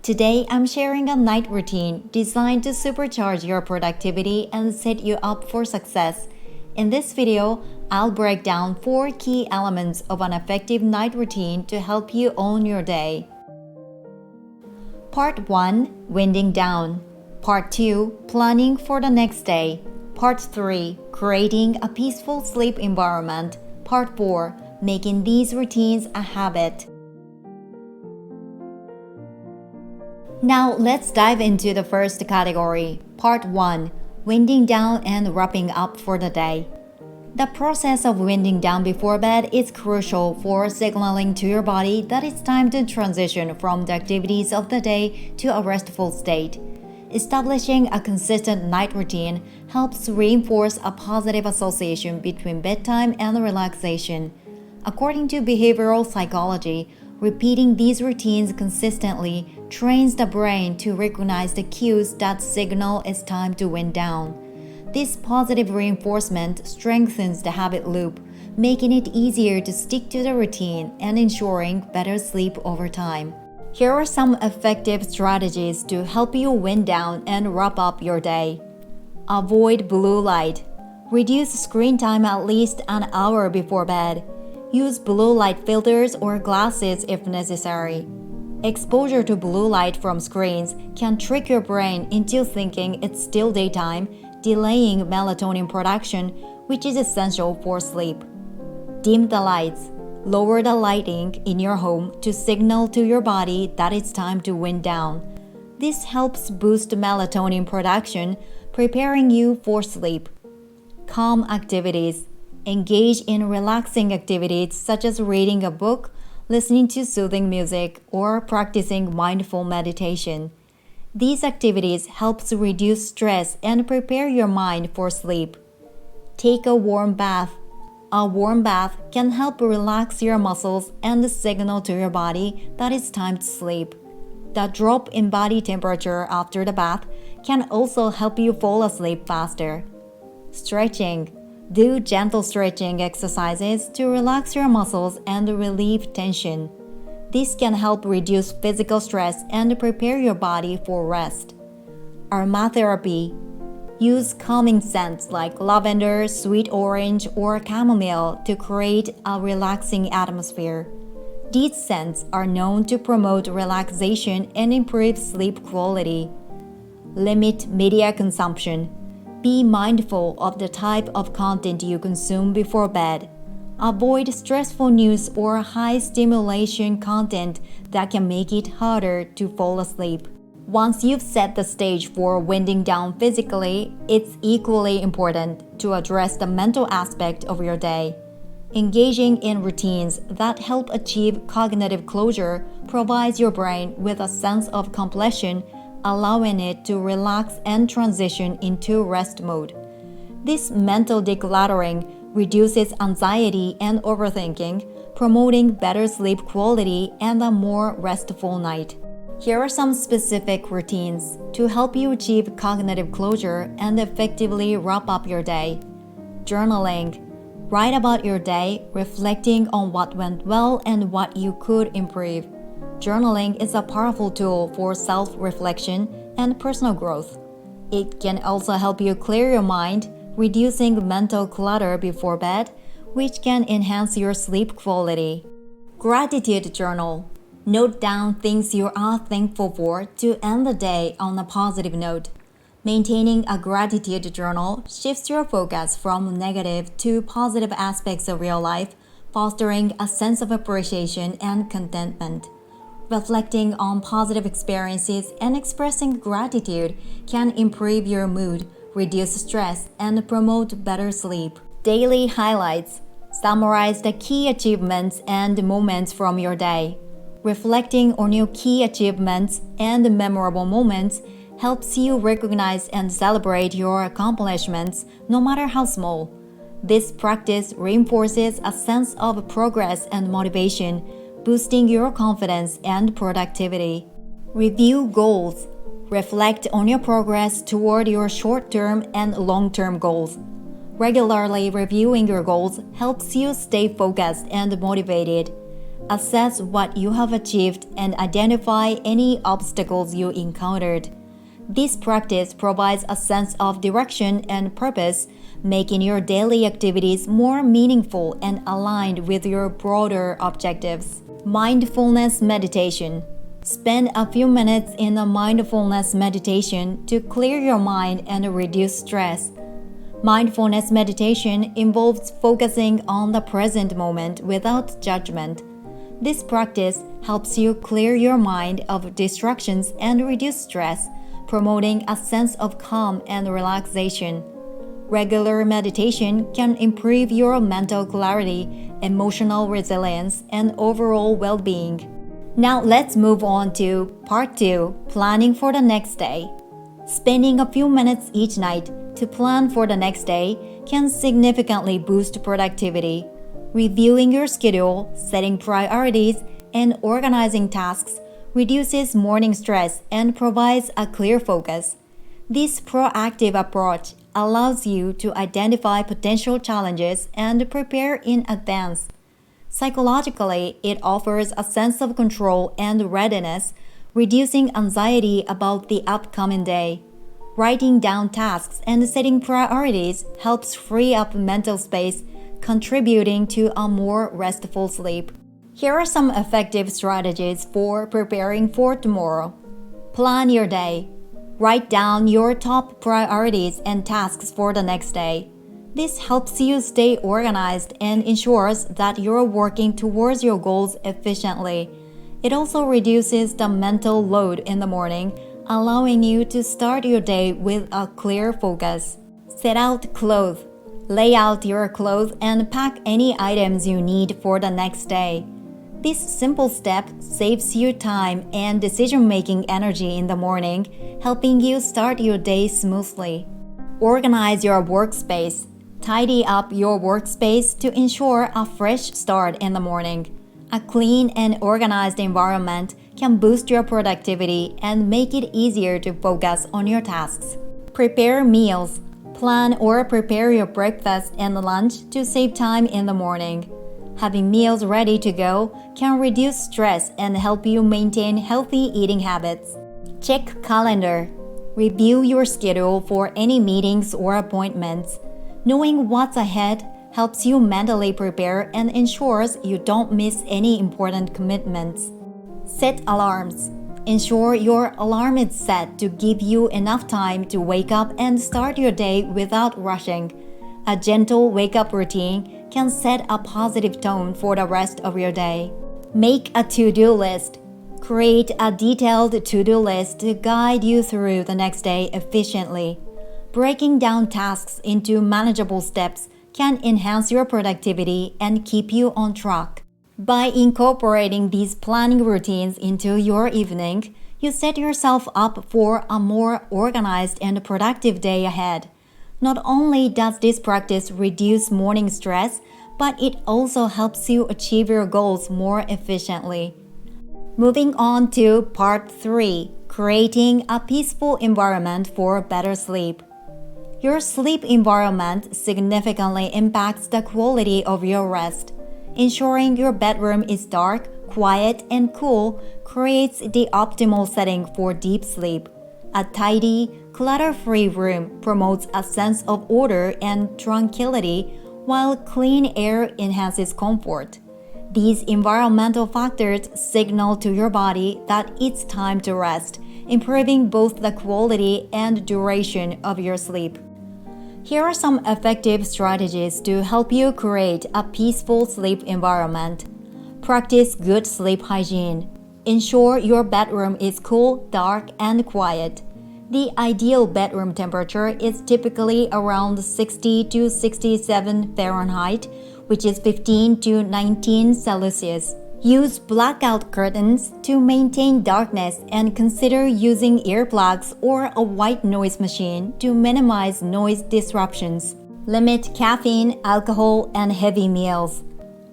Today, I'm sharing a night routine designed to supercharge your productivity and set you up for success. In this video, I'll break down 4 key elements of an effective night routine to help you own your day. Part 1. Winding down. Part 2. Planning for the next day. Part 3. Creating a peaceful sleep environment. Part 4. Making these routines a habit. Now let's dive into the first category. Part 1. Winding down and wrapping up for the day. The process of winding down before bed is crucial for signaling to your body that it's time to transition from the activities of the day to a restful state. Establishing a consistent night routine helps reinforce a positive association between bedtime and relaxation. According to behavioral psychology, repeating these routines consistently trains the brain to recognize the cues that signal it's time to wind down. This positive reinforcement strengthens the habit loop, making it easier to stick to the routine and ensuring better sleep over time. Here are some effective strategies to help you wind down and wrap up your day. Avoid blue light. Reduce screen time at least an hour before bed. Use blue light filters or glasses if necessary. Exposure to blue light from screens can trick your brain into thinking it's still daytime, delaying melatonin production, which is essential for sleep. Dim the lights. Lower the lighting in your home to signal to your body that it's time to wind down. This helps boost melatonin production, preparing you for sleep. Calm activities. Engage in relaxing activities such as reading a book, listening to soothing music, or practicing mindful meditation. These activities help to reduce stress and prepare your mind for sleep. Take a warm bath. A warm bath can help relax your muscles and signal to your body that it's time to sleep. The drop in body temperature after the bath can also help you fall asleep faster. Stretching. Do gentle stretching exercises to relax your muscles and relieve tension. This can help reduce physical stress and prepare your body for rest. Aromatherapy. Use calming scents like lavender, sweet orange, or chamomile to create a relaxing atmosphere. These scents are known to promote relaxation and improve sleep quality. Limit media consumption. Be mindful of the type of content you consume before bed. Avoid stressful news or high-stimulation content that can make it harder to fall asleep. Once you've set the stage for winding down physically, it's equally important to address the mental aspect of your day. Engaging in routines that help achieve cognitive closure provides your brain with a sense of completion, allowing it to relax and transition into rest mode. This mental decluttering reduces anxiety and overthinking, promoting better sleep quality and a more restful night. Here are some specific routines to help you achieve cognitive closure and effectively wrap up your day. Journaling. Write about your day, reflecting on what went well and what you could improve. Journaling is a powerful tool for self-reflection and personal growth. It can also help you clear your mind, reducing mental clutter before bed, which can enhance your sleep quality. Gratitude journal. Note down things you are thankful for to end the day on a positive note. Maintaining a gratitude journal shifts your focus from negative to positive aspects of your life, fostering a sense of appreciation and contentment. Reflecting on positive experiences and expressing gratitude can improve your mood, reduce stress, and promote better sleep. Daily highlights. Summarize the key achievements and moments from your day. Reflecting on your key achievements and memorable moments helps you recognize and celebrate your accomplishments, no matter how small. This practice reinforces a sense of progress and motivation, boosting your confidence and productivity. Review goals. Reflect on your progress toward your short-term and long-term goals. Regularly reviewing your goals helps you stay focused and motivated. Assess what you have achieved and identify any obstacles you encountered. This practice provides a sense of direction and purpose, making your daily activities more meaningful and aligned with your broader objectives. Mindfulness meditation. Spend a few minutes in a mindfulness meditation to clear your mind and reduce stress. Mindfulness meditation involves focusing on the present moment without judgment. This practice helps you clear your mind of distractions and reduce stress, promoting a sense of calm and relaxation. Regular meditation can improve your mental clarity, emotional resilience, and overall well-being. Now let's move on to Part 2, Planning for the Next Day. Spending a few minutes each night to plan for the next day can significantly boost productivity. Reviewing your schedule, setting priorities, and organizing tasks reduces morning stress and provides a clear focus. This proactive approach allows you to identify potential challenges and prepare in advance. Psychologically, it offers a sense of control and readiness, reducing anxiety about the upcoming day. Writing down tasks and setting priorities helps free up mental space, contributing to a more restful sleep. Here are some effective strategies for preparing for tomorrow. Plan your day. Write down your top priorities and tasks for the next day. This helps you stay organized and ensures that you're working towards your goals efficiently. It also reduces the mental load in the morning, allowing you to start your day with a clear focus. Set out clothes. Lay out your clothes and pack any items you need for the next day. This simple step saves you time and decision-making energy in the morning, helping you start your day smoothly. Organize your workspace. Tidy up your workspace to ensure a fresh start in the morning. A clean and organized environment can boost your productivity and make it easier to focus on your tasks. Prepare meals. Plan or prepare your breakfast and lunch to save time in the morning. Having meals ready to go can reduce stress and help you maintain healthy eating habits. Check calendar. Review your schedule for any meetings or appointments. Knowing what's ahead helps you mentally prepare and ensures you don't miss any important commitments. Set alarms. Ensure your alarm is set to give you enough time to wake up and start your day without rushing. A gentle wake-up routine can set a positive tone for the rest of your day. Make a to-do list. Create a detailed to-do list to guide you through the next day efficiently. Breaking down tasks into manageable steps can enhance your productivity and keep you on track. By incorporating these planning routines into your evening, you set yourself up for a more organized and productive day ahead. Not only does this practice reduce morning stress, but it also helps you achieve your goals more efficiently. Moving on to Part 3, Creating a Peaceful Environment for Better Sleep. Your sleep environment significantly impacts the quality of your rest. Ensuring your bedroom is dark, quiet, and cool creates the optimal setting for deep sleep. A tidy, clutter-free room promotes a sense of order and tranquility, while clean air enhances comfort. These environmental factors signal to your body that it's time to rest, improving both the quality and duration of your sleep. Here are some effective strategies to help you create a peaceful sleep environment. Practice good sleep hygiene. Ensure your bedroom is cool, dark, and quiet. The ideal bedroom temperature is typically around 60 to 67 Fahrenheit, which is 15 to 19 Celsius. Use blackout curtains to maintain darkness and consider using earplugs or a white noise machine to minimize noise disruptions. Limit caffeine, alcohol, and heavy meals.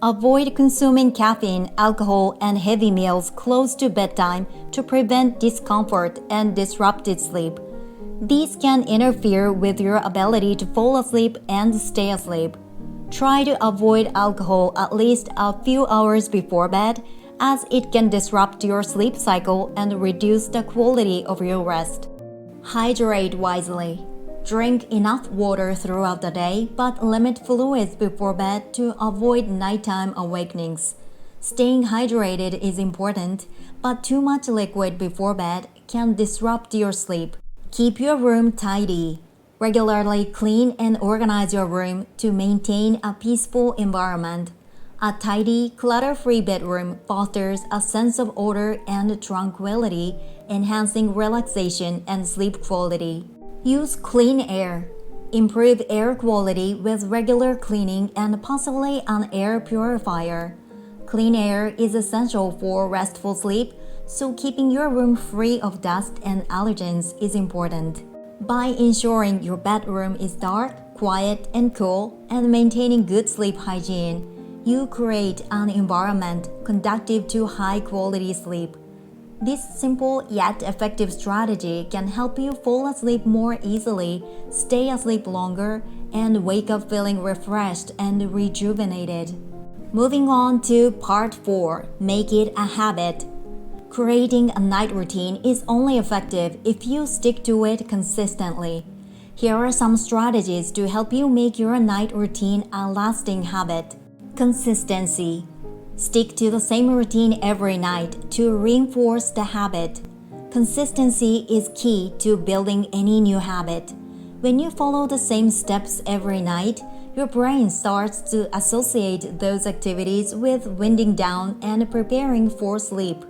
Avoid consuming caffeine, alcohol, and heavy meals close to bedtime to prevent discomfort and disrupted sleep. These can interfere with your ability to fall asleep and stay asleep. Try to avoid alcohol at least a few hours before bed, as it can disrupt your sleep cycle and reduce the quality of your rest. Hydrate wisely. Drink enough water throughout the day, but limit fluids before bed to avoid nighttime awakenings. Staying hydrated is important, but too much liquid before bed can disrupt your sleep. Keep your room tidy. Regularly clean and organize your room to maintain a peaceful environment. A tidy, clutter-free bedroom fosters a sense of order and tranquility, enhancing relaxation and sleep quality. Use clean air. Improve air quality with regular cleaning and possibly an air purifier. Clean air is essential for restful sleep, so keeping your room free of dust and allergens is important. By ensuring your bedroom is dark, quiet, and cool, and maintaining good sleep hygiene, you create an environment conducive to high-quality sleep. This simple yet effective strategy can help you fall asleep more easily, stay asleep longer, and wake up feeling refreshed and rejuvenated. Moving on to part 4, make it a habit. Creating a night routine is only effective if you stick to it consistently. Here are some strategies to help you make your night routine a lasting habit. Consistency. Stick to the same routine every night to reinforce the habit. Consistency is key to building any new habit. When you follow the same steps every night, your brain starts to associate those activities with winding down and preparing for sleep.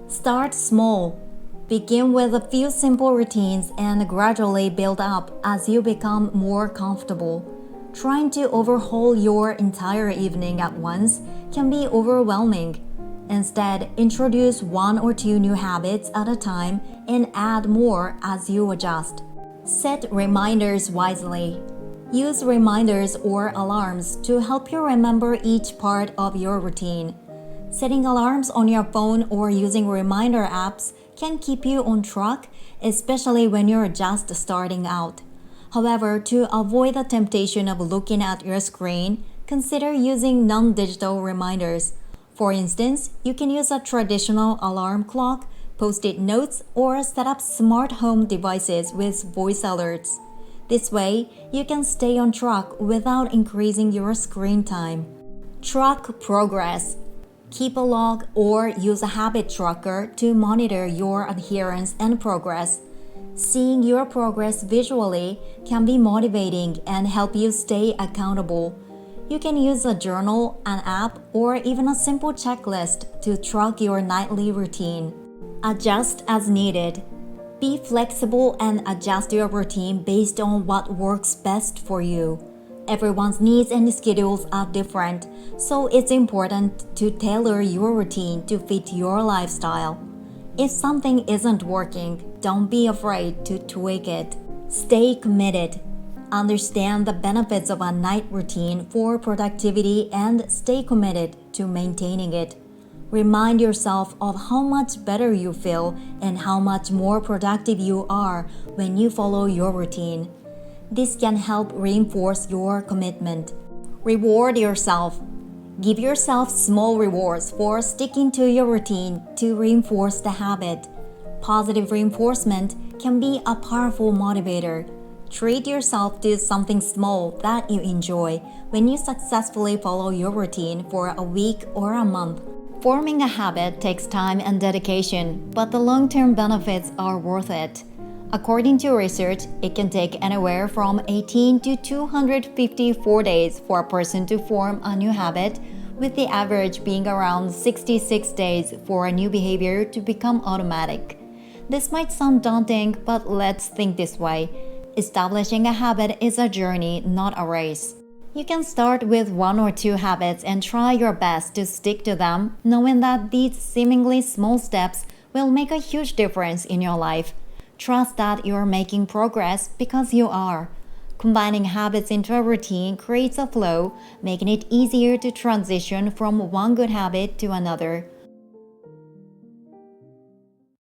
Start small. Begin with a few simple routines and gradually build up as you become more comfortable. Trying to overhaul your entire evening at once can be overwhelming. Instead, introduce 1 or 2 new habits at a time and add more as you adjust. Set reminders wisely. Use reminders or alarms to help you remember each part of your routine. Setting alarms on your phone or using reminder apps can keep you on track, especially when you're just starting out. However, to avoid the temptation of looking at your screen, consider using non-digital reminders. For instance, you can use a traditional alarm clock, post-it notes, or set up smart home devices with voice alerts. This way, you can stay on track without increasing your screen time. Track progress. Keep a log or use a habit tracker to monitor your adherence and progress. Seeing your progress visually can be motivating and help you stay accountable. You can use a journal, an app, or even a simple checklist to track your nightly routine. Adjust as needed. Be flexible and adjust your routine based on what works best for you. Everyone's needs and schedules are different, so it's important to tailor your routine to fit your lifestyle. If something isn't working, don't be afraid to tweak it. Stay committed. Understand the benefits of a night routine for productivity and stay committed to maintaining it. Remind yourself of how much better you feel and how much more productive you are when you follow your routine. This can help reinforce your commitment. Reward yourself. Give yourself small rewards for sticking to your routine to reinforce the habit. Positive reinforcement can be a powerful motivator. Treat yourself to something small that you enjoy when you successfully follow your routine for a week or a month. Forming a habit takes time and dedication, but the long-term benefits are worth it. According to research, it can take anywhere from 18 to 254 days for a person to form a new habit, with the average being around 66 days for a new behavior to become automatic. This might sound daunting, but let's think this way. Establishing a habit is a journey, not a race. You can start with 1 or 2 habits and try your best to stick to them, knowing that these seemingly small steps will make a huge difference in your life. Trust that you're making progress because you are. Combining habits into a routine creates a flow, making it easier to transition from one good habit to another.